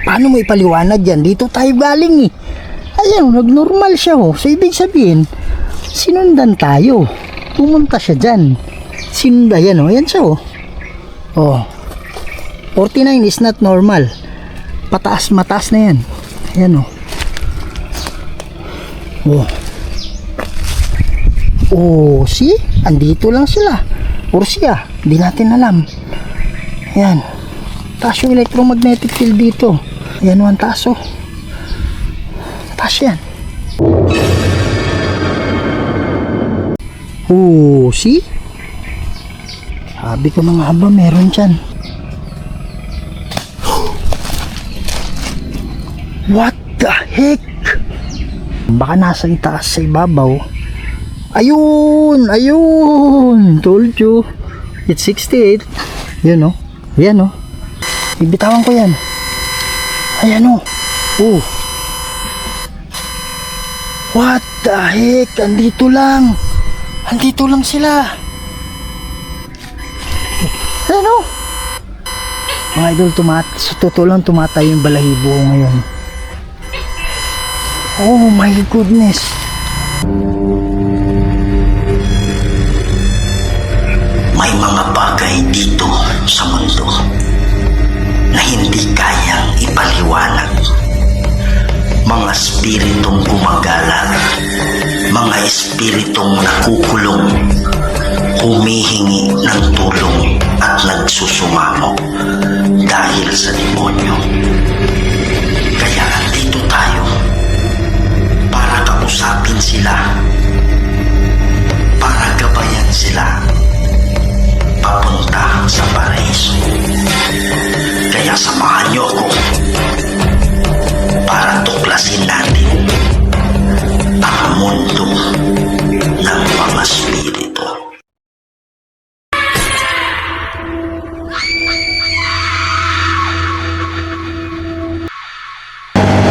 Paano mo ipaliwanag yan? Dito tayo galing eh. Ayan, nagnormal siya oh. So ibig sabihin, sinundan tayo. Pumunta siya dyan. Sinunda yan oh. Ayan siya oh. Oh. 49 is not normal. Pataas, mataas na yan. Ayan oh. Oh. Oh, see? Andito lang sila. Or siya. Hindi natin alam. Ayan. Taas yung electromagnetic field dito. Ayan o, ang taas o. Taas yan. Oh, see? Sabi ko na nga ba, meron dyan. What the heck? Baka nasa itaas sa ibabaw. Ayun! Ayun! Told you. It's 68. Yan o. Yan o. Ibitawan ko yan. Ayan o. Oh. What the heck? Andito lang. Andito lang sila. Ayan o. Mga idol, sa totoo lang tumatay yung balahibo ko ngayon. Oh my goodness. May mga bagay dito sa mundo na hindi kayang ipaliwanag. Mga espiritong gumagala, mga espiritong nakukulong, humihingi ng tulong at nagsusumamo dahil sa demonyo. Kaya andito tayo para kausapin sila, para gabayan sila papunta sa paraiso. Kaya samahan niyo ako para tuklasin natin ang mundo ng mga spirito.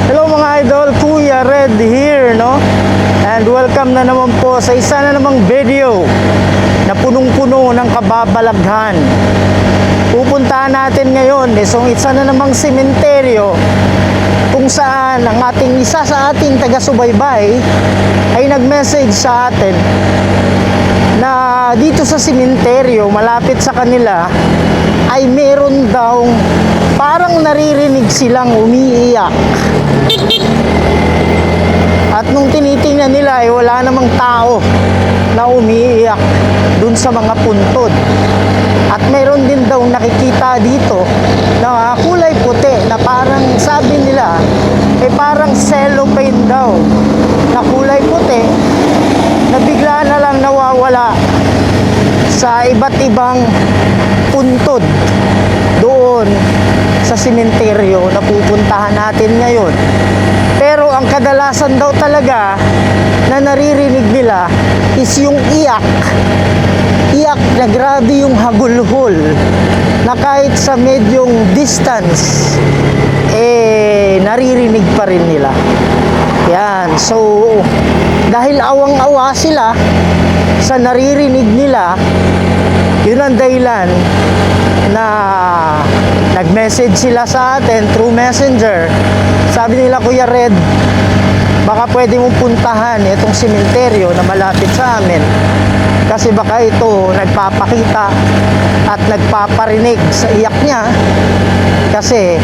Hello mga idol, Kuya Red here, no? And welcome na naman po sa isa na namang video na punong-puno ng kababalaghan. Pupuntahan natin ngayon isang isa na namang sementeryo kung saan ang ating isa sa ating taga-subaybay ay nag-message sa atin na dito sa sementeryo malapit sa kanila ay meron daw parang naririnig silang umiiyak. At nung tinitingnan nila ay wala namang tao na umiiyak dun sa mga puntod. At meron din daw nakikita dito na kulay puti na parang sabi nila parang cellophane daw na kulay puti na bigla na lang nawawala sa iba't ibang puntod doon sa sementeryo na pupuntahan natin ngayon. Pero ang kadalasan daw talaga na naririnig nila is yung iyak. Iyak na grabe yung hagulhol na kahit sa medyong distance naririnig pa rin nila. Yan. So dahil awang-awa sila sa naririnig nila, yun ang dahilan na nag-message sila sa atin through messenger. Sabi nila, Kuya Red, baka pwede mong puntahan itong sementeryo na malapit sa amin kasi baka ito nagpapakita at nagpaparinig sa iyak niya kasi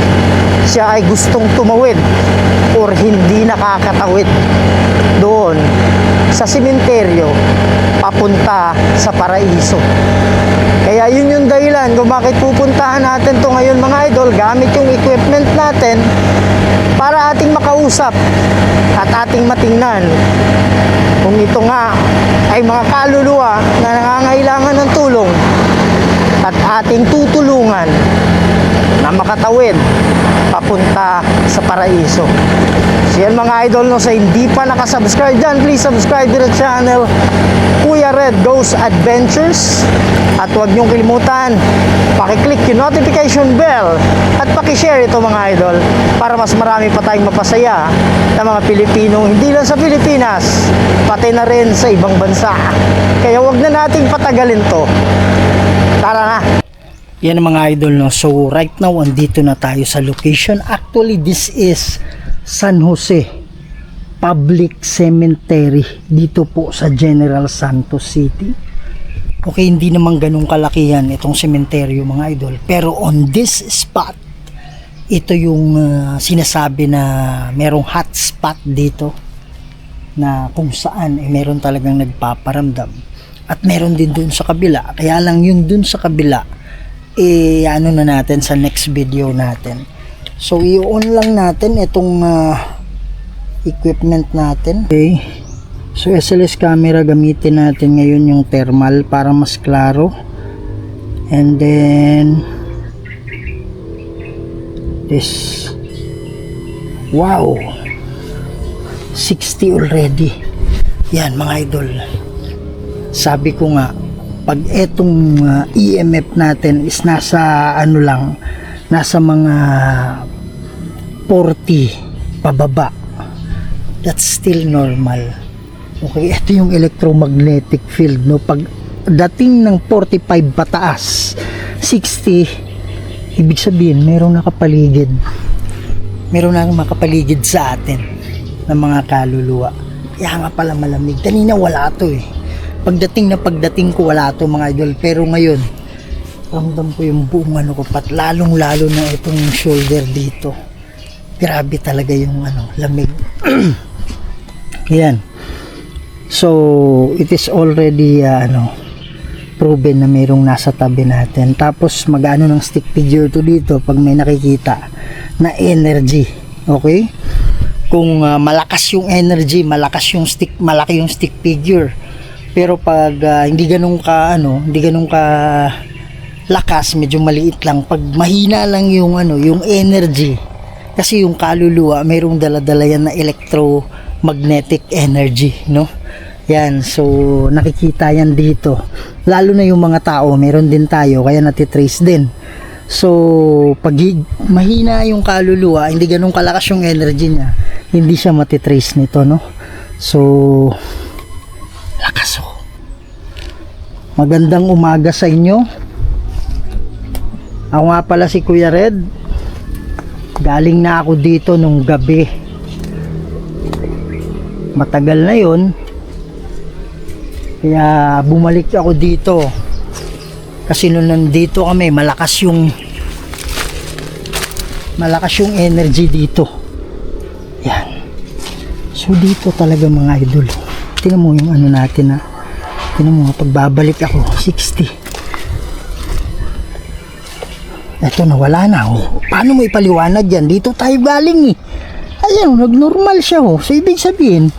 siya ay gustong tumawid or hindi nakakatawid doon sa sementeryo papunta sa paraiso. Kaya yun yung dahilan kung bakit pupuntahan natin to ngayon mga idol, gamit yung equipment natin para ating makausap at ating matingnan kung ito nga ay mga kaluluwa na nangangailangan ng tulong at ating tutulungan na makatawid papunta sa paraiso. So yan mga idol, no, sa hindi pa nakasubscribe dyan, please subscribe to the channel Kuya Red Goes Adventures. At huwag niyong kalimutan, pakiclick yung notification bell at pakishare ito mga idol para mas marami pa tayong mapasaya na mga Pilipino, hindi lang sa Pilipinas, pati na rin sa ibang bansa. Kaya huwag na nating patagalin to. Tara na! Yan ang mga idol, no. So right now andito na tayo sa location. Actually this is San Jose Public Cemetery dito po sa General Santos City. Okay, hindi naman ganun kalakihan itong sementeryo mga idol, pero on this spot ito yung sinasabi na merong hotspot dito na kung saan meron talagang nagpaparamdam, at meron din dun sa kabila. Kaya lang yung dun sa kabila ano na natin sa next video natin. So i-on lang natin itong equipment natin. Okay, so SLS camera gamitin natin ngayon yung thermal para mas klaro, and then this, wow, 60 already. Yan mga idol, sabi ko nga, pag etong EMF natin is nasa ano lang, nasa mga 40 pababa, that's still normal. Okay, ito yung electromagnetic field, no. Pag dating ng 45 pataas, 60, ibig sabihin merong nakapaligid, meron nang makapaligid sa atin ng mga kaluluwa. Kaya nga pala malamig. Kanina wala to eh. Pagdating ko wala to mga idol, pero ngayon ramdam ko yung buong ano ko, pat lalong lalo na itong shoulder dito. Grabe talaga yung lamig. Yan. So it is already proven na mayroong nasa tabi natin. Tapos mag-ano ng stick figure to dito pag may nakikita na energy. Okay, kung malakas yung energy, malakas yung stick, malaki yung stick figure. Pero pag hindi ganun ka lakas, medyo maliit lang. Pag mahina lang yung yung energy, kasi yung kaluluwa mayroong dala-dala yan na electromagnetic energy, no. Yan, so nakikita yan dito. Lalo na yung mga tao, meron din tayo, kaya natitrace din. So pag mahina yung kaluluwa, hindi ganun kalakas yung energy niya, hindi siya matitrace nito, no. So lakas oh. Magandang umaga sa inyo. Ako nga pala si Kuya Red. Galing na ako dito nung gabi. Matagal na yon. Kaya bumalik ako dito kasi nung nandito kami, malakas yung energy dito. Yan. So dito talaga mga idol, tingnan mo yung natin na, tingnan mo pagbabalik ako 60. Eto na, wala na oh. Paano mo ipaliwanag yan? Dito tayo galing eh. Ayan, nagnormal siya oh. So ibig sabihin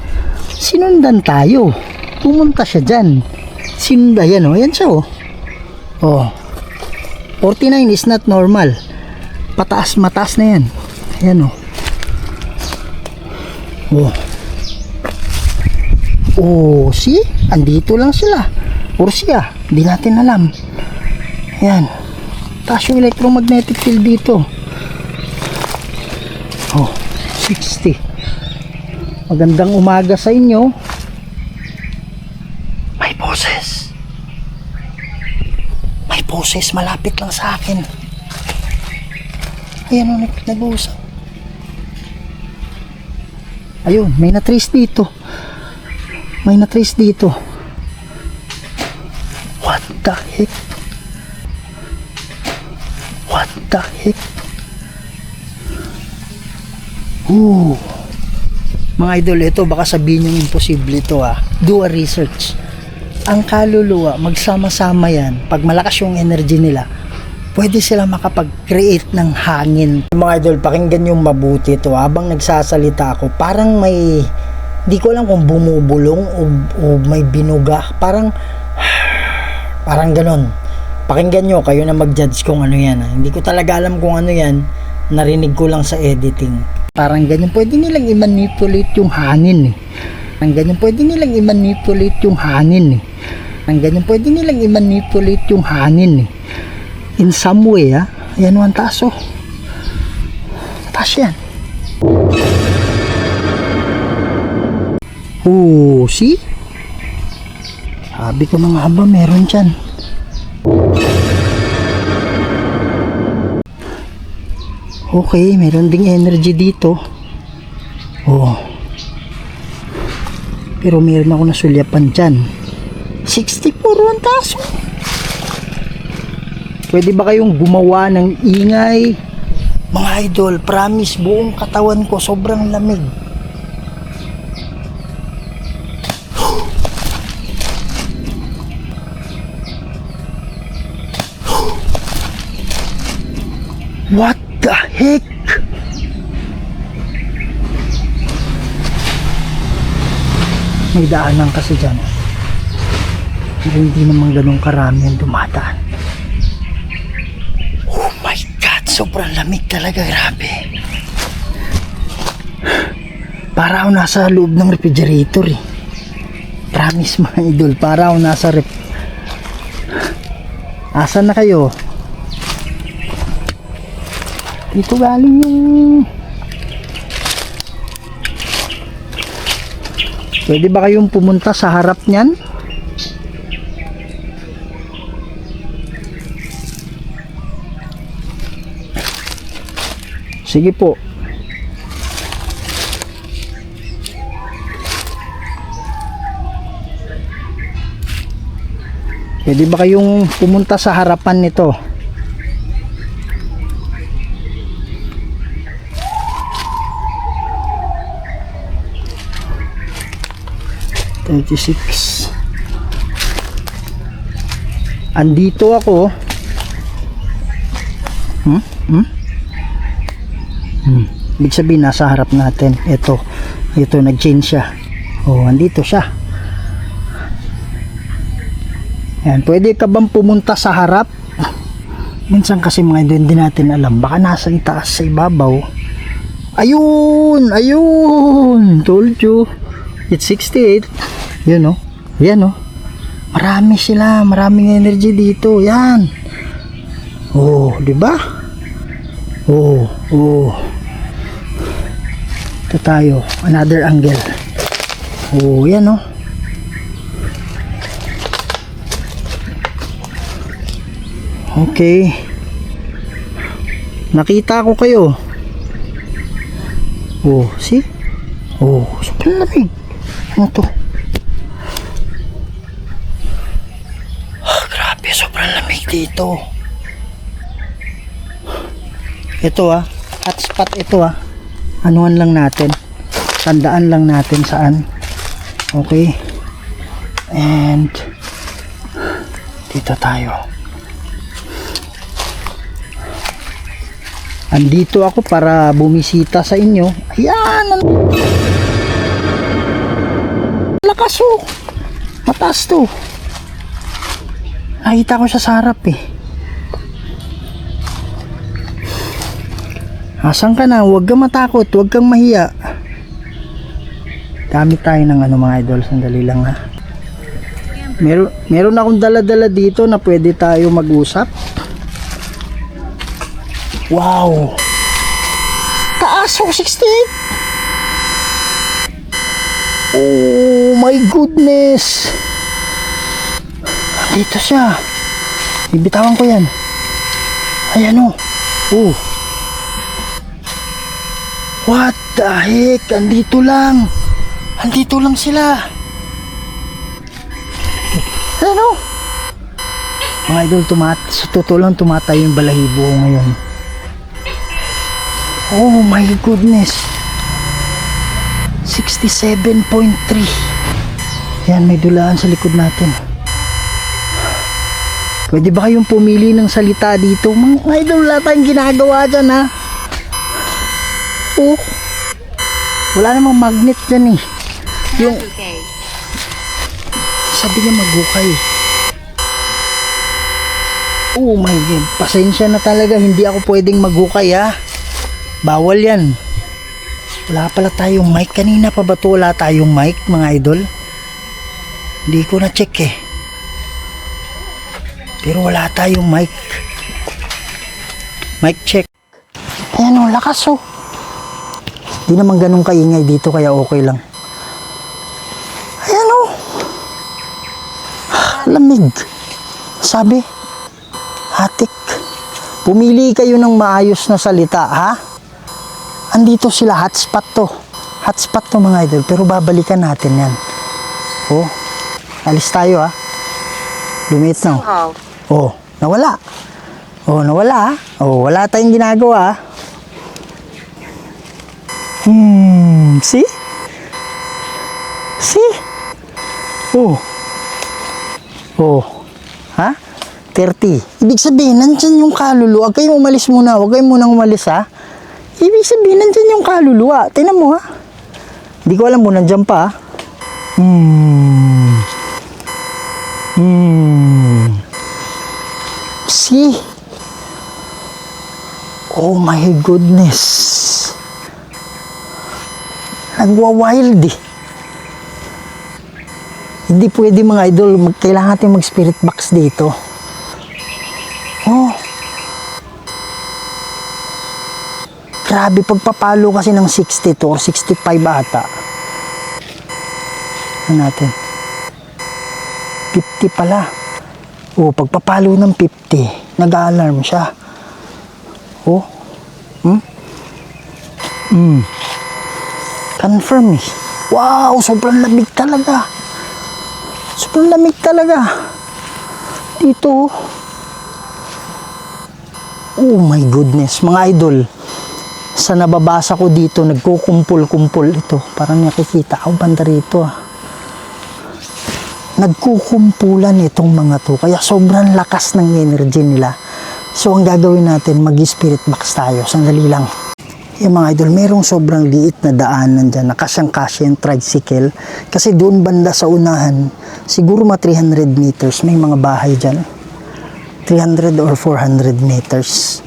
sinundan tayo. Pumunta siya dyan. Sinunda yan o. Yan siya o. Oh. 49 is not normal. Pataas, mataas na yan. Ayan o. Oh. Oh, see? Andito lang sila. Or siya. Hindi natin alam. Ayan. Taas yung electromagnetic field dito. Oh, 60. Magandang umaga sa inyo. May boses malapit lang sa akin. Ayan o, nag-uusap. Ayun, may na-trace dito. What the heck? Mga idol, ito baka sabihin nyo imposible ito ah. Do a research. Ang kaluluwa, magsama-sama yan. Pag malakas yung energy nila, pwede sila makapag-create ng hangin. Mga idol, pakinggan yung mabuti ito. Habang nagsasalita ako, parang may, di ko alam kung bumubulong o may binuga. Parang ganon. Pakinggan nyo, kayo na mag-judge kung ano yan. Hindi ko talaga alam kung ano yan. Narinig ko lang sa editing. Parang ganyan, pwede nilang i-manipulate yung hangin eh. Ang ganyan, pwede nilang i-manipulate yung hangin eh. In some way ah. Ayan o, ang taas oh. Taas yan. Oh, see? Sabi ko na nga ba, meron dyan. Okay, meron ding energy dito. Oh. Pero meron ako nasulyapan dyan. 64 ang taas. Pwede ba kayong gumawa ng ingay? Mga idol, promise, buong katawan ko sobrang lamig. What the heck? May daanan kasi dyan. Pero hindi naman ganun karami ang dumadaan. Oh my God, sobrang lamig talaga, grabe. Para ako nasa loob ng refrigerator eh. Promise mga idol, para ako nasa ref. Asan na kayo? Dito galing yung... Pwede ba kayong pumunta sa harap niyan? Sige po. Pwede ba kayong pumunta sa harapan nito? Andito ako. Ibig sabihin nasa harap natin. Ito nag-change siya. Oh, andito siya. Yan, pwede ka bang pumunta sa harap? Minsan kasi mga hindi natin alam, baka nasa itaas sa ibabaw. Ayun, told you. It's 68. Yun oh. Yan oh. Marami sila, maraming energy dito. Yan. Oh, di ba? Oh. Ito tayo, another angle. Oh, yan oh. Okay. Nakita ko kayo. Oh, see? Oh, sobrang lamig. Ano to? Grabe, sobrang lamig dito. Ito hotspot ito anuhan lang natin. Tandaan lang natin saan. Okay. And dito tayo. Andito ako para bumisita sa inyo. Ayan! Lakas oh! Mataas to. Nakita ko siya sa harap eh. Asan ka na? Huwag kang matakot. Huwag kang mahiya. Gamit tayo ng mga idol. Sandali lang ha. Meron akong dala-dala dito na pwede tayo mag-usap. Wow! Taas oh, 68! Oh my goodness! Dito siya. Ibitawan ko yan. Ayan oh. Oh. What the heck? Andito lang sila. Ayan oh. Mga idol, sa totoo lang tumatay yung balahibo ko ngayon. Oh my goodness. 67.3. Yan, may dulaan sa likod natin. Pwede ba kayong pumili ng salita dito? Mga idol, wala tayong ginagawa dyan ha. Oh, wala namang magnet dyan eh. Yung sabi niya maghukay. Oh my God, pasensya na talaga, hindi ako pwedeng maghukay ha. Bawal yan. Wala pala tayong mic. Kanina pa ba ito wala tayong mic mga idol? Hindi ko na check eh. Pero wala tayong mic. Mic check. Ayan o, lakas o. Di naman ganun kaingay dito kaya okay lang. Ayan o. Lamig. Sabi, hatik. Pumili kayo ng maayos na salita, ha? Andito sila, hotspot to. Hotspot to mga idol, pero babalikan natin yan. Oh, alis tayo ha. Lumit na. Oh, nawala. Oh, nawala ha. Oh, wala tayong ginagawa ha. See? See? Oh. Oh. Ha? 30. Ibig sabihin, nandyan yung kaluluwa. Huwag kayong umalis muna. Huwag kayong munang umalis ha. Ibig sabihin, nandyan yung kaluluwa. Tingnan mo ha. Hindi ko alam kung nandyan pa ha. See? Oh my goodness. Nagwa-wild eh. Hindi pwede mga idol. Kailangan natin mag-spirit box dito. Oh. Grabe, pagpapalo kasi ng 62 or 65 ata. Ano natin? 50 pala. Oh, pagpapalo ng 50, nag-alarm siya. Oh. Confirm eh. Wow, sobrang lamig talaga. Sobrang lamig talaga. Dito. Oh my goodness, mga idol. Sa nababasa ko dito, nagkukumpul-kumpul ito. Parang nakikita ako banda rito ah. Nagkukumpulan itong mga to. Kaya sobrang lakas ng energy nila. So ang gagawin natin, mag-spirit box tayo. Sandali lang. Yung mga idol, merong sobrang liit na daanan dyan. Nakasyang-kasya yung tricycle. Kasi doon banda sa unahan, siguro mga 300 meters. May mga bahay dyan. 300 or 400 meters.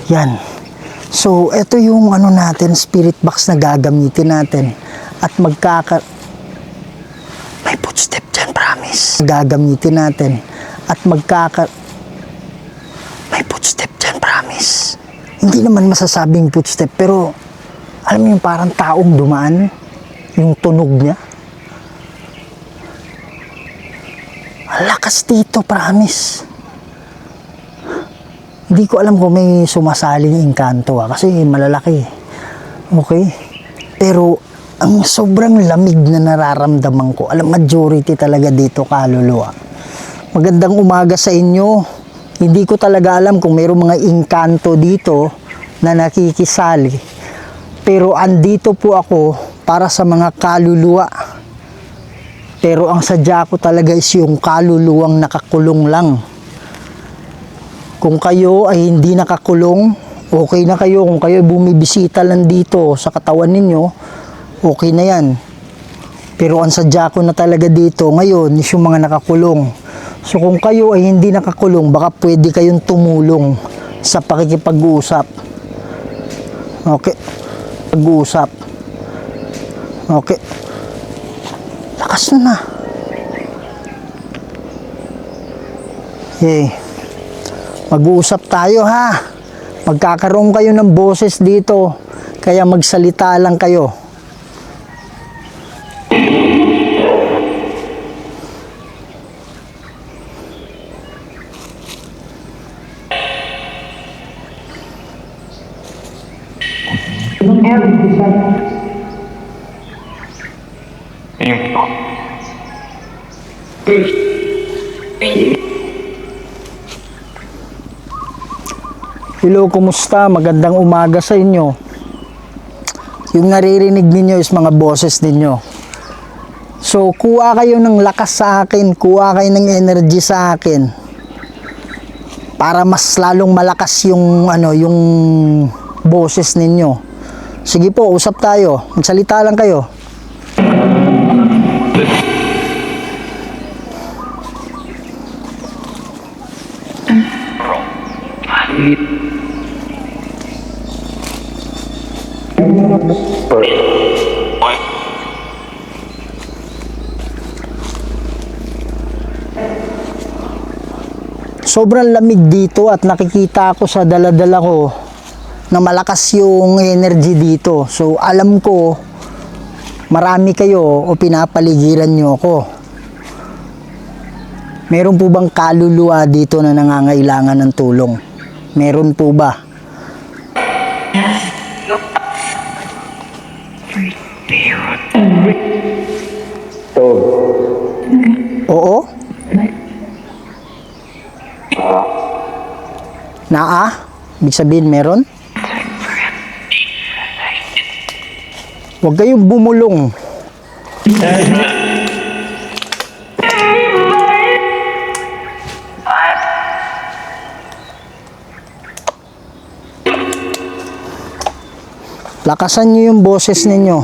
Yan. So, ito yung ano natin, spirit box na gagamitin natin. At may footstep dyan, promise. Gagamitin natin. At may footstep dyan, promise. Hindi naman masasabing footstep, pero alam mo yung parang taong dumaan, yung tunog niya. Ang lakas dito, promise. Hindi ko alam kung may sumasaling engkanto kasi malalaki. Okay? Pero ang sobrang lamig na nararamdaman ko. Alam, majority talaga dito kaluluwa. Magandang umaga sa inyo. Hindi ko talaga alam kung mayroong mga engkanto dito na nakikisali. Pero andito po ako para sa mga kaluluwa. Pero ang sadya ko talaga is yung kaluluwang nakakulong lang. Kung kayo ay hindi nakakulong, okay na kayo. Kung kayo bumibisita lang dito sa katawan ninyo, okay na yan. Pero ang sadya ko na talaga dito ngayon is yung mga nakakulong. So kung kayo ay hindi nakakulong, baka pwede kayong tumulong sa pakikipag-uusap. Okay. Pag-uusap. Okay. Lakas na. Okay. Mag-uusap tayo ha. Magkakaroon kayo ng boses dito. Kaya magsalita lang kayo. Hello, kumusta? Magandang umaga sa inyo. Yung naririnig ninyo is mga boses ninyo. So, kuha kayo ng lakas sa akin, kuha kayo ng energy sa akin. Para mas lalong malakas yung yung boses ninyo. Sige po, usap tayo. Magsalita lang kayo. Sobrang lamig dito at nakikita ko sa dala-dala ko na malakas yung energy dito. So alam ko marami kayo o pinapaligiran nyo ako. Meron po bang kaluluwa dito na nangangailangan ng tulong? Meron po ba? Oo? Naa? Ibig sabihin meron? Huwag kayong bumulong. Lakasan nyo yung boses ninyo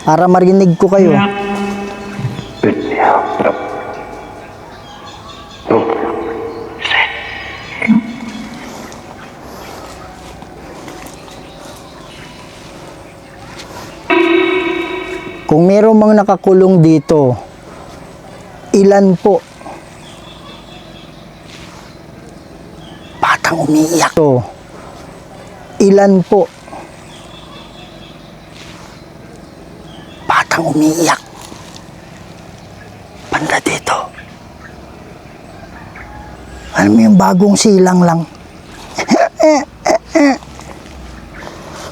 para marinig ko kayo. Kung mayroong mga nakakulong dito, ilan po? Batang umiiyak to. Ilan po? Batang umiiyak. Banda dito. Alam mo yung bagong silang lang.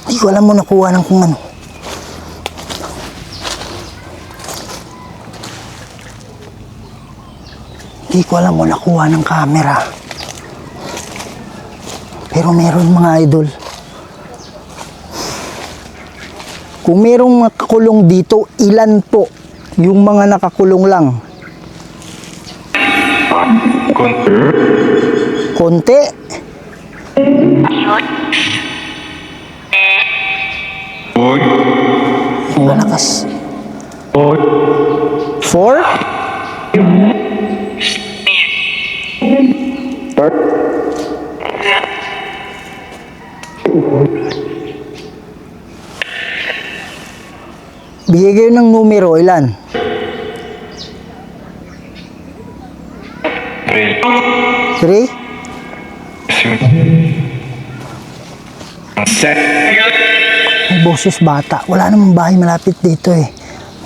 Hindi ko alam mo nakuha ng kung ano. Hindi ko alam mo nakuha ng camera. Pero meron mga idol. Kung merong nakakulong dito, ilan po yung mga nakakulong lang? Konti? Malakas. 4? Bigay kayo ng numero, ilan? 3? May boses bata. Wala namang bahay malapit dito eh.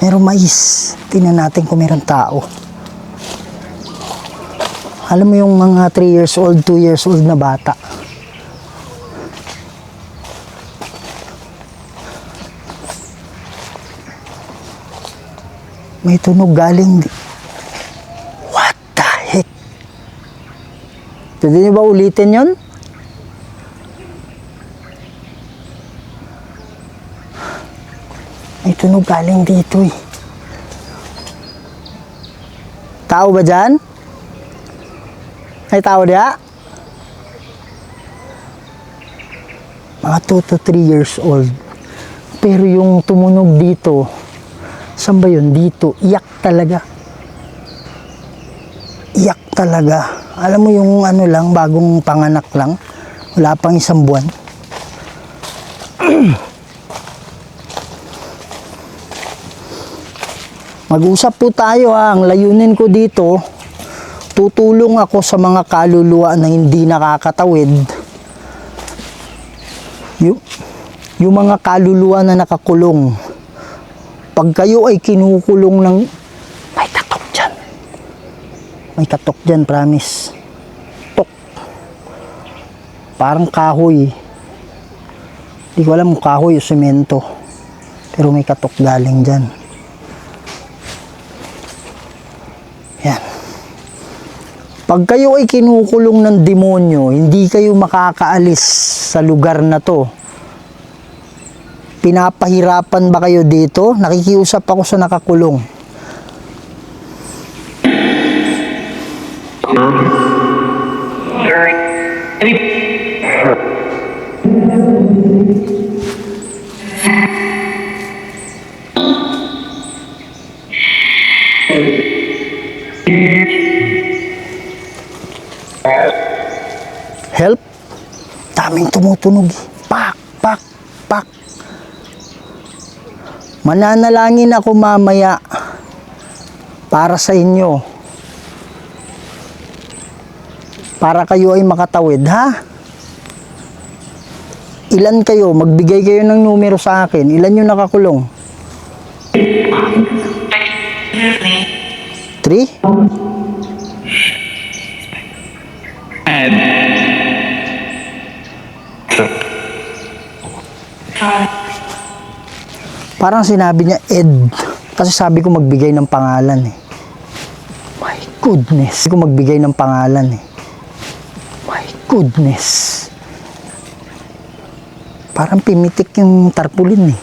Merong mais. Tingnan natin kung meron tao. Alam mo yung mga 3 years old, 2 years old na bata. May tunog galing. What the heck? Pwede niyo ba ulitin yon? May tunog galing dito eh. Tao ba dyan? May tao diya? Mga 2 to 3 years old. Pero yung tumunog dito, saan ba yun? Dito. Iyak talaga. Iyak talaga. Alam mo yung ano lang, bagong panganak lang. Wala pang 1 buwan. Mag-usap po tayo ha. Ang layunin ko dito, tutulong ako sa mga kaluluwa na hindi nakakatawid. Yung mga kaluluwa na nakakulong. Pag kayo ay kinukulong ng... May katok dyan. May katok dyan, promise. Tok. Parang kahoy. Hindi ko alam kung kahoy o semento. Pero may katok galing dyan. Yan. Pag kayo ay kinukulong ng demonyo, hindi kayo makakaalis sa lugar na to. Pinapahirapan ba kayo dito? Nakikiusap ako sa nakakulong. Help? Daming tumutunog. Pak, pak, pak. Mananalangin ako mamaya para sa inyo. Para kayo ay makatawid, ha? Ilan kayo? Magbigay kayo ng numero sa akin. Ilan yung nakakulong? 3? Parang sinabi niya Ed. Kasi sabi ko magbigay ng pangalan eh. My goodness. Sabi ko magbigay ng pangalan eh. My goodness. Parang pimitik yung tarpaulin eh.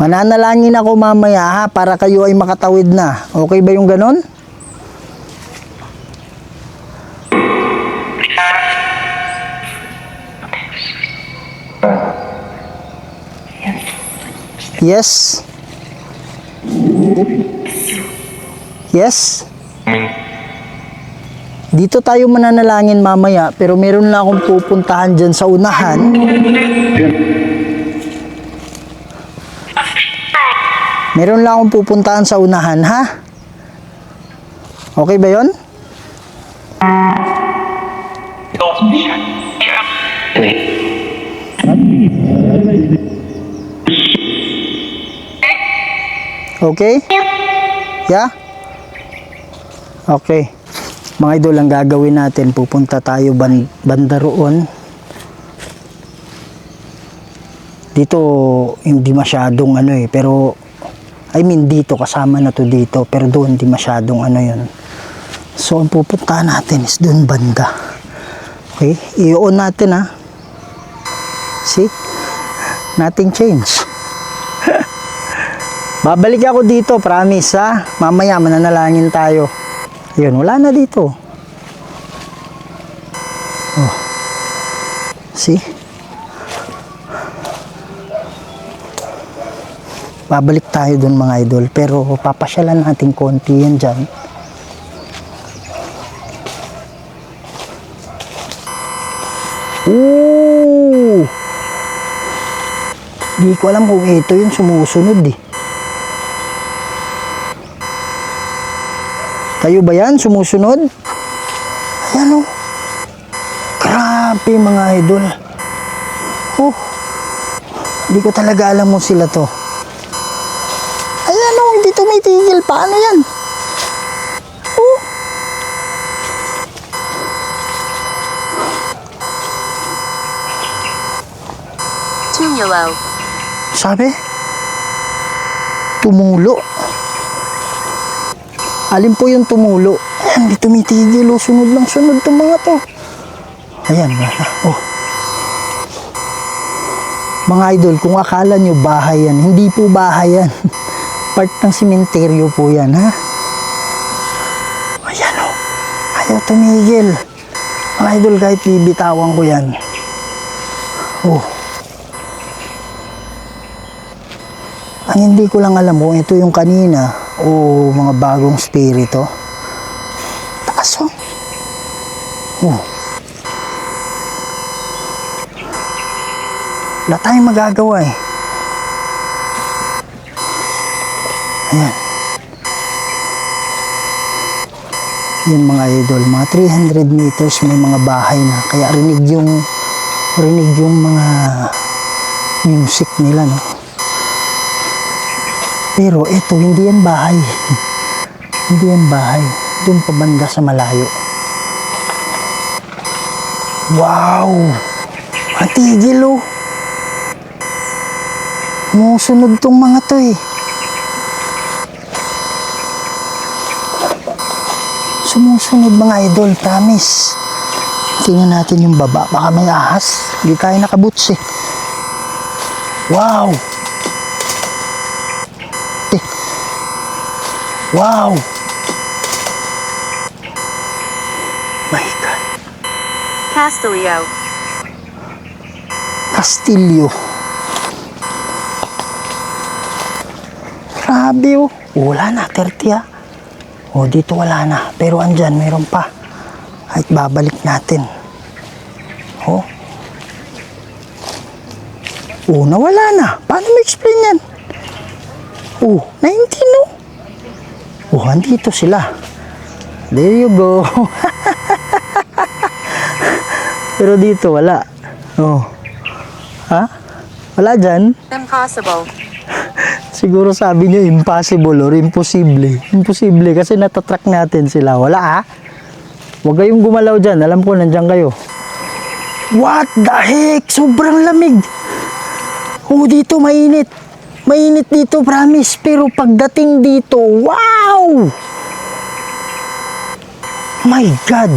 Mananalangin ako mamaya ha, para kayo ay makatawid na. Okay ba yung ganon? Yes? Yes? Dito tayo mananalangin mamaya, pero meron na akong pupuntahan dyan sa unahan. Meron lang akong pupuntahan sa unahan, ha? Okay ba yon? Okay? Yeah? Okay. Mga idol, ang gagawin natin, pupunta tayo banda roon. Dito, hindi masyadong ano eh, pero I mean dito, kasama na to dito, pero doon hindi masyadong ano yun. So, ang pupuntahan natin is doon banda. Okay? I-on natin ha. See? Nothing change. Babalik ako dito, promise ha. Mamaya mananalangin tayo. Ayun, wala na dito. Oh. See? Babalik tayo dun mga idol, pero papasyalan natin konti yan dyan. Ooh! Di ko alam kung ito yung sumusunod eh. Kayo ba yan? Sumusunod? Ayan o. Grabe mga idol. Oh. Hindi ko talaga alam mo sila to. Ayan o. Hindi tumitigil. Paano yan? Oh. Tumulo. Sabi? Tumulo. Alin po yung tumulo? Ayan, di tumitigil. Oh. Sunod lang sunod itong mga to. Ayan, wala. Oh. Mga idol, kung akala nyo bahay yan, hindi po bahay yan. Part ng simenteryo po yan, ha? Ayan, oh. Ayaw tumigil. Mga idol, kahit bibitawan ko yan. Oh. Ang hindi ko lang alam kung ito yung kanina o mga bagong spirito. Taas oh. Oh. Wala tayong magagawa eh. Ayan. Yan mga idol, mga 300 meters may mga bahay na. Kaya rinig yung mga music nila, no? Pero ito, hindi yan bahay. Hindi yan bahay. Doon pa banda sa malayo. Wow! Ang tigil oh. Musunod tong mga to eh. Sumusunod mga idol, promise. Tingnan natin yung baba. Baka may ahas. Hindi tayo nakaboots eh. Wow! Wow! My God. Castillo. Castillo. Grabe oh. Wala na, 30 ah. Oh, dito wala na. Pero andyan, mayroon pa. Kahit babalik natin. Oh. Oh, nawala na. Paano mo explain yan? Oh, 19 oh. Oh, andito sila. There you go. Pero dito, wala. Oh. Ha? Wala dyan? Impossible. Siguro sabi niyo impossible or imposible. Imposible kasi natatrack natin sila. Wala ha? Huwag kayong gumalaw dyan. Alam ko, nandyan kayo. What the heck? Sobrang lamig. Oh, dito mainit. Mainit dito, promise. Pero pagdating dito, wow! My God!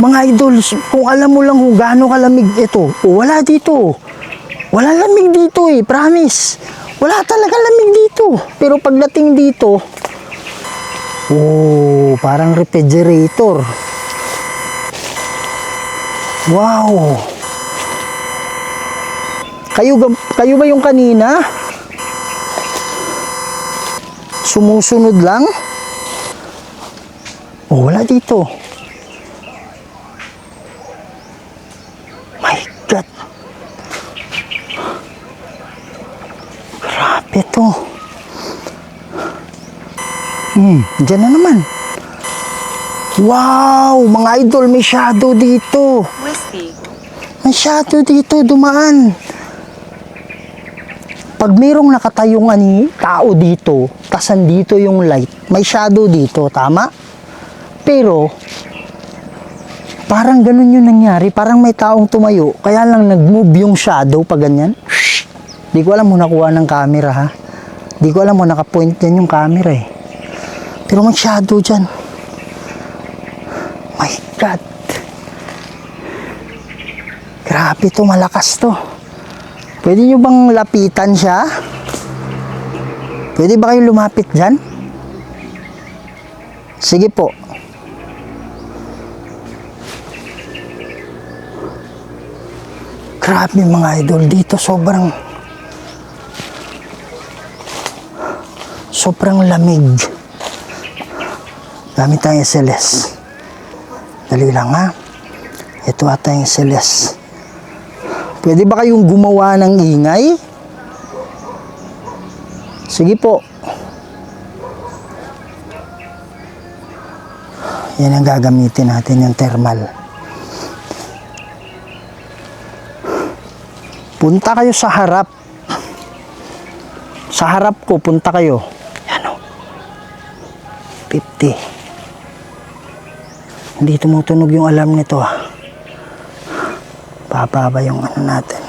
Mga idol, kung alam mo lang kung gaano kalamig ito, wala dito. Wala lamig dito eh, promise. Wala talaga lamig dito. Pero pagdating dito, oh, parang refrigerator. Wow! Kayo ba yung kanina? Sumusunod lang? Oh, wala dito. My God! Grabe to. Dyan na naman. Wow! Mga idol, may shadow dito. Whiskey. May shadow dito, dumaan. Pag mayroong nakatayong tao dito, tas andito yung light, may shadow dito, tama? Pero, parang ganun yung nangyari. Parang may taong tumayo, kaya lang nag-move yung shadow pag ganyan. Di ko alam mo nakuha ng camera, ha? Di ko alam mo nakapoint yan yung camera, eh. Pero may shadow dyan. My God. Grabe to, malakas to. Pwede nyo bang lapitan siya? Pwede ba kayo lumapit dyan? Sige po. Grabe mga idol, dito sobrang lamig. Gamit tayong SLS. Dali lang ha. Ito ata yung SLS. Pwede ba kayong gumawa ng ingay? Sige po. Yan ang gagamitin natin, yung thermal. Punta kayo sa harap. Sa harap ko, punta kayo. Yan o. 50. Hindi tumutunog yung alarm nito ah. Bababa yung ano natin.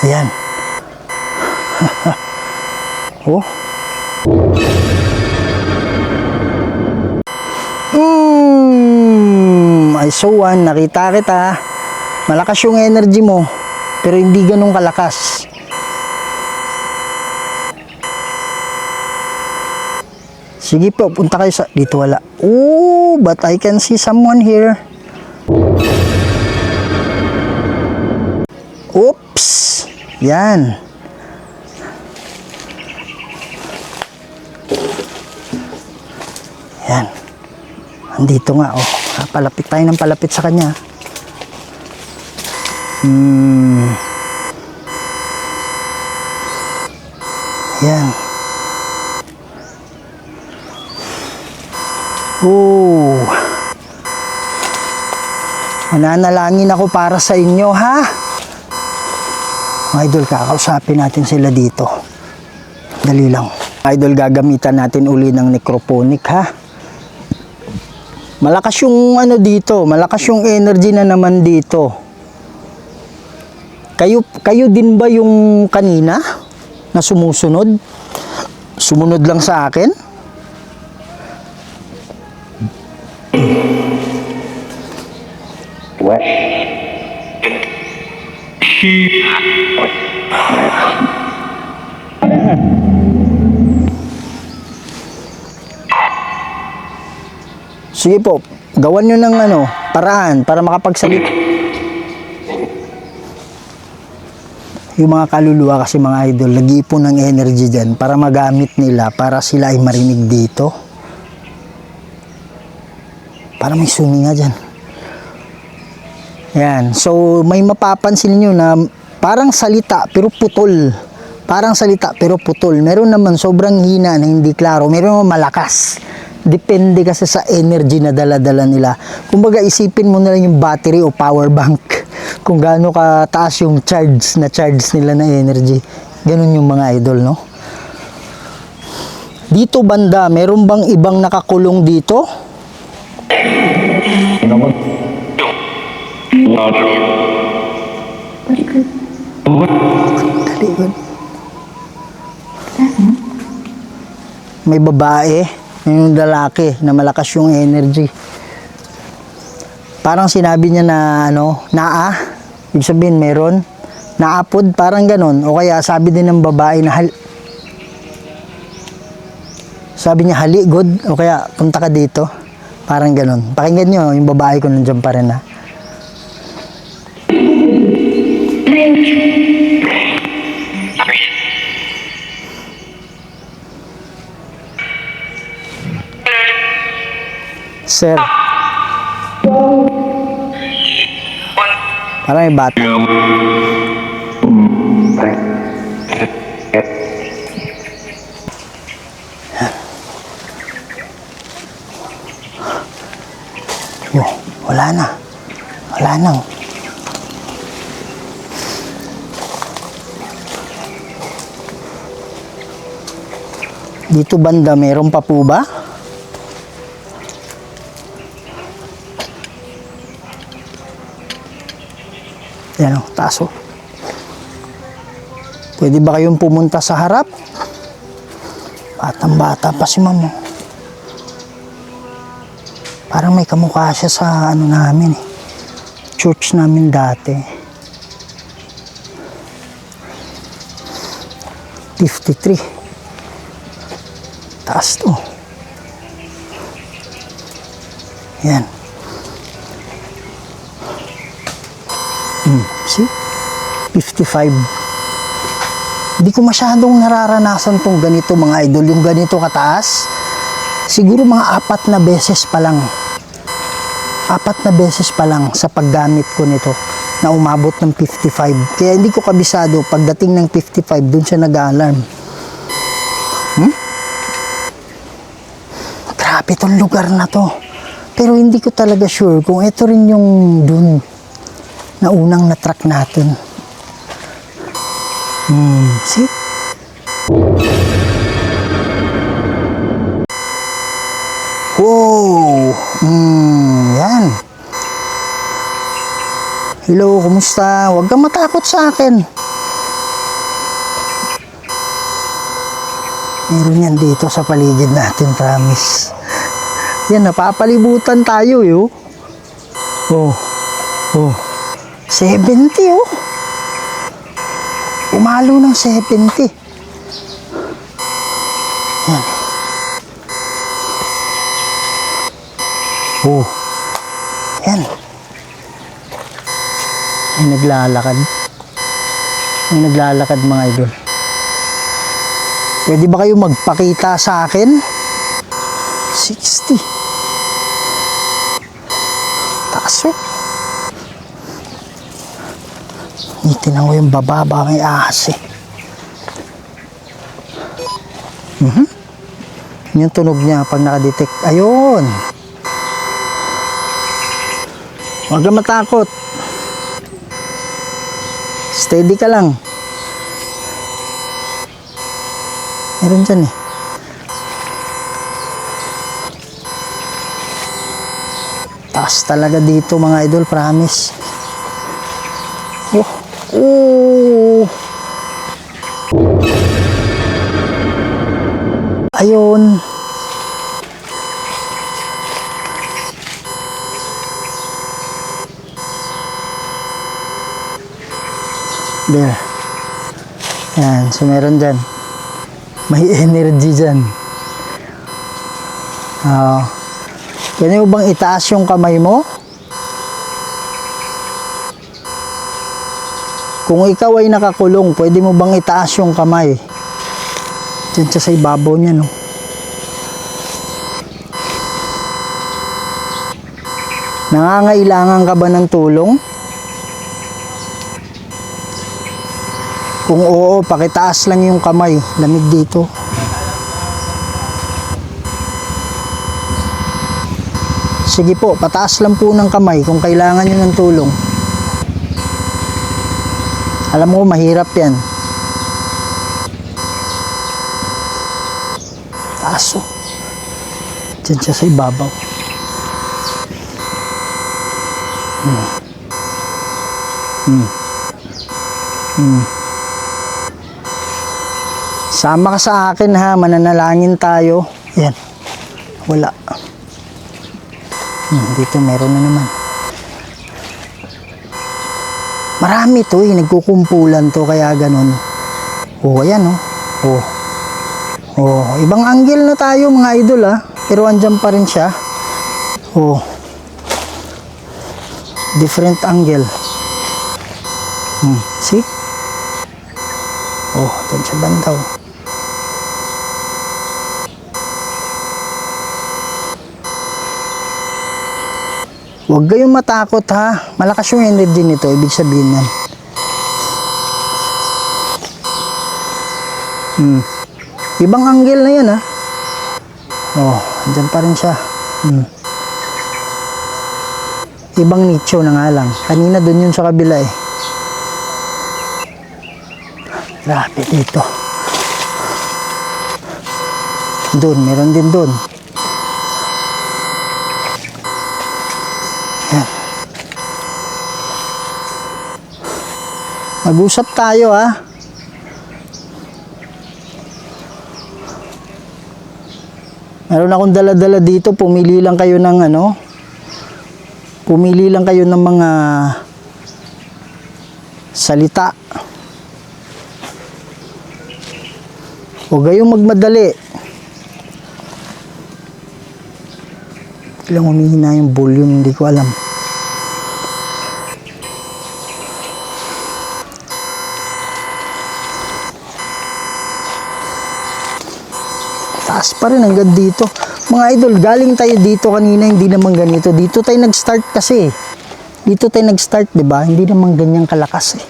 Ayan. Oh. I saw one. Nakita kita. Malakas yung energy mo. Pero hindi ganun kalakas. Sige po, punta kayo sa... Dito wala. Oh, but I can see someone here. Oops! Yan. Yan. Andito nga, oh. Palapit tayo ng palapit sa kanya. Yan. Oh. Mananalangin ako para sa inyo, ha? Idol, kakausapin natin sila dito. Dali lang. Idol, gagamitan natin uli ng necroponic, ha? Malakas yung ano dito, malakas yung energy na naman dito. Kayo din ba yung kanina na sumusunod? Sumunod lang sa akin? What? Sige po, gawan nyo ng ano, paraan para makapagsalit. Yung mga kaluluwa kasi mga idol, nag-iipon ng energy dyan para magamit nila, para sila ay marinig dito. Para may suminga dyan. Yan, so may mapapansin niyo na parang salita pero putol. Parang salita pero putol. Meron naman sobrang hina na hindi klaro. Meron naman malakas. Depende kasi sa energy na dala-dala nila. Kumbaga isipin mo na lang yung battery o power bank. Kung gaano kataas yung charge nila na energy. Ganun yung mga idol, no? Dito banda, meron bang ibang nakakulong dito? Talikod. May babae, yung lalaki na malakas yung energy. Parang sinabi niya na naa, ibig sabihin meron, naapod, parang ganon. O kaya sabi din ng babae na sabi niya haligod, o kaya punta ka dito. Parang ganon. Pakinggan niyo, yung babae ko nandiyan pa rin ha. Sir. Parang may bata. Oh, wala na. Wala na. Dito banda, meron pa po ba? Yan o, taas o. Pwede ba kayong pumunta sa harap? Batang-bata pa si mama. Parang may kamukha siya sa namin eh. Church namin dati. 53. Taas to. Yan. See? 55. Hindi ko masyadong nararanasan tong ganito mga idol. Yung ganito kataas. Siguro mga 4 na beses pa lang. 4 na beses pa lang sa paggamit ko nito na umabot ng 55. Kaya hindi ko kabisado. Pagdating ng 55, dun siya nag-alarm. Grabe tong lugar na to. Pero hindi ko talaga sure kung ito rin yung dun na unang na-track natin. See? Wow! Yan. Hello, kumusta? Huwag kang matakot sa akin. Meron yan dito sa paligid natin, promise. Yan, napapalibutan tayo, yo. Oh. 70, oh. Umalo ng 70. Yan. Oh. Yan. May naglalakad. May naglalakad mga idol. Pwede ba kayo magpakita sa akin? 60. Taas oh. Tinan ko yung bababa may ahas eh. Yung tunog niya pag nakadetect. Ayun. Huwag kang matakot. Steady ka lang. Meron dyan eh. Taas talaga dito mga idol, promise. Oh. Ayun. There. Yan, so meron dyan. May energy dyan. Pwede mo bang itaas yung kamay mo? Kung ikaw ay nakakulong, pwede mo bang itaas yung kamay? Diyan siya sa ibabaw niya, no? Nangangailangan ka ba ng tulong? Kung oo, pakitaas lang yung kamay. Lamig dito. Sige po, pataas lang po ng kamay kung kailangan nyo ng tulong. Alam mo, mahirap yan. Taas oh. Diyan siya sa ibabaw. Sama ka sa akin ha, mananalangin tayo. Yan. Wala. Dito meron na naman. Marami to eh, nagkukumpulan to kaya ganun. Oh, ayan oh. Oh. Oh, ibang angle na tayo mga idol ah. Pero andyan pa rin siya. Oh. Different angle. See? Oh, doon siya bandaw. Huwag kayong matakot ha. Malakas yung energy nito. Ibig sabihin yan. Ibang angle na yan ha. Oh, andyan pa rin siya. Ibang nicho na nga lang. Kanina doon yun sa kabila eh. Grabe dito. Doon, meron din doon. Yan. Mag-usap tayo ha. Meron akong dala-dala dito. Pumili lang kayo ng ano. Pumili lang kayo ng mga salita. Huwag kayong magmadali. Ilang humihina yung volume, hindi ko alam. Taas pa rin hanggang dito. Mga idol, galing tayo dito kanina, hindi naman ganito. Dito tayo nag-start kasi. Dito tayo nag-start, di ba? Hindi naman ganyang kalakas eh.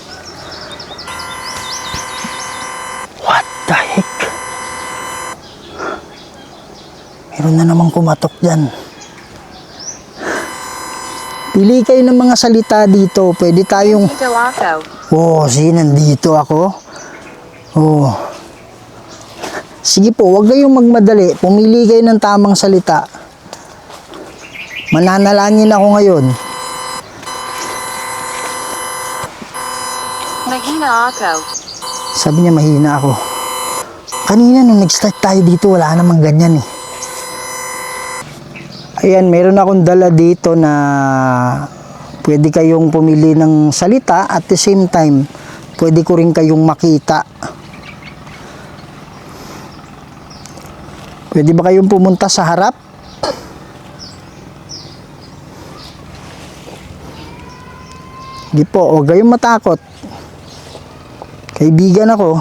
What the heck? Meron na namang kumatok dyan. Pili kayo ng mga salita dito. Pwede tayong... Dito ako. Oh, see, nandito ako. Oh. Sige po, huwag kayong magmadali. Pumili kayo ng tamang salita. Mananalangin ako ngayon. Mahina ako. Sabi niya mahina ako. Kanina nung nag-start tayo dito, wala namang ganyan eh. Ayan, meron akong dala dito na pwede kayong pumili ng salita at the same time, pwede ko rin kayong makita. Pwede ba kayong pumunta sa harap? Hindi po, huwag kayong matakot. Kaibigan ako.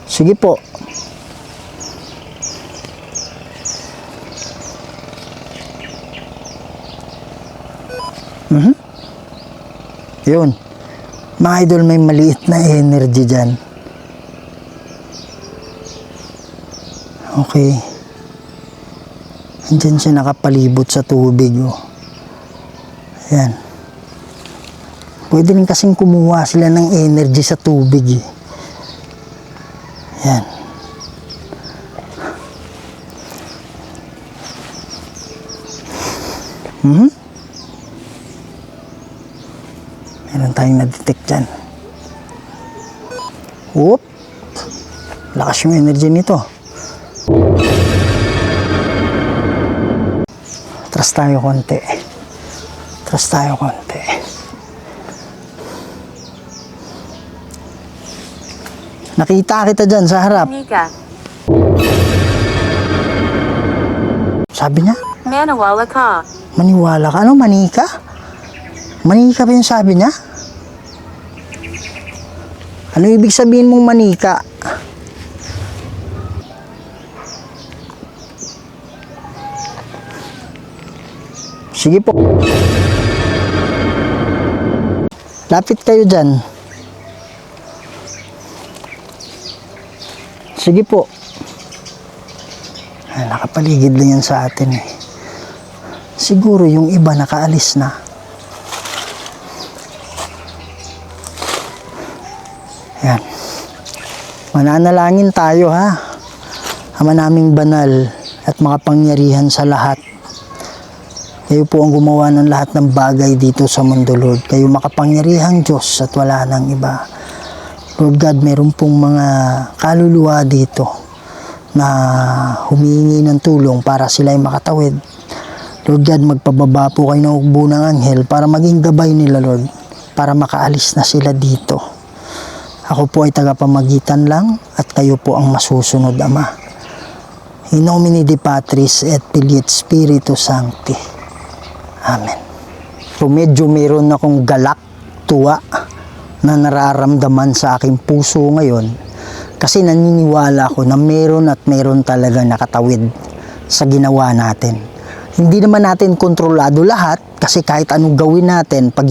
Sige po. Yun. Mga idol, may maliit na energy dyan. Okay. Andyan siya nakapalibot sa tubig. Oh. Ayan. Pwede rin kasing kumuha sila ng energy sa tubig. Ayan. Meron tayong na-detect dyan. Whoop! Lakas yung energy nito. Trust tayo konti. Trust tayo konti. Nakita kita dyan sa harap. Manika. Sabi niya? Maniwala ka. Maniwala ka? Ano? Manika? Manika ba yung sabi niya? Ano ibig sabihin mong manika? Sige po. Lapit kayo dyan. Sige po. Nakapaligid lang yan sa atin eh. Siguro yung iba nakaalis na. Yan. Mananalangin tayo ha. Ama naming banal, at makapangyarihan sa lahat. Kayo po ang gumawa ng lahat ng bagay dito sa mundo, Lord. Kayo makapangyarihang Diyos at wala nang iba. Lord God, meron pong mga kaluluwa dito na humihingi ng tulong para sila ay makatawid. Lord God, magpababa po kayo ng hukbo ng anghel para maging gabay nila, Lord, para makaalis na sila dito. Ako po ay tagapamagitan lang at kayo po ang masusunod, Ama. In nomine Dei Patris et Filii et Spiritus Sancti. Amen. So medyo meron akong galak, tuwa na nararamdaman sa aking puso ngayon kasi naniniwala ako na meron at meron talaga nakatawid sa ginawa natin. Hindi naman natin kontrolado lahat kasi kahit anong gawin natin, pag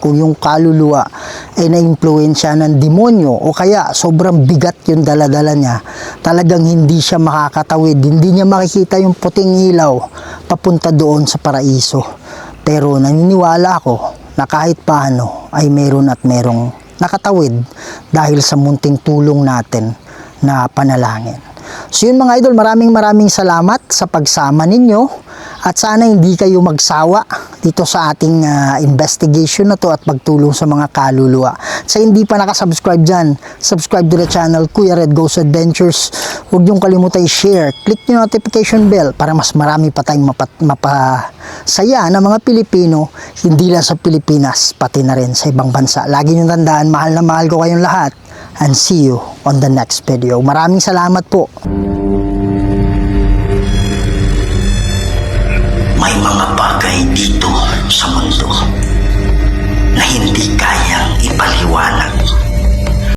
kung yung kaluluwa ay na-impluensya ng demonyo o kaya sobrang bigat yung daladala niya, talagang hindi siya makakatawid, hindi niya makikita yung puting ilaw papunta doon sa paraiso. Pero naniniwala ako na kahit paano ay meron at merong nakatawid dahil sa munting tulong natin na panalangin. So yun mga idol, maraming salamat sa pagsama ninyo at sana hindi kayo magsawa dito sa ating investigation na to at pagtulong sa mga kaluluwa. Sa hindi pa nakasubscribe dyan, subscribe to the channel Kuya Red Goes Adventures. Huwag niyong kalimutan i-share, click yung notification bell para mas marami pa tayong mapasaya na mga Pilipino, hindi lang sa Pilipinas, pati na rin sa ibang bansa. Lagi niyong tandaan, mahal na mahal ko kayong lahat. And see you on the next video. Maraming salamat po. May mga bagay dito sa mundo na hindi kayang ipaliwanag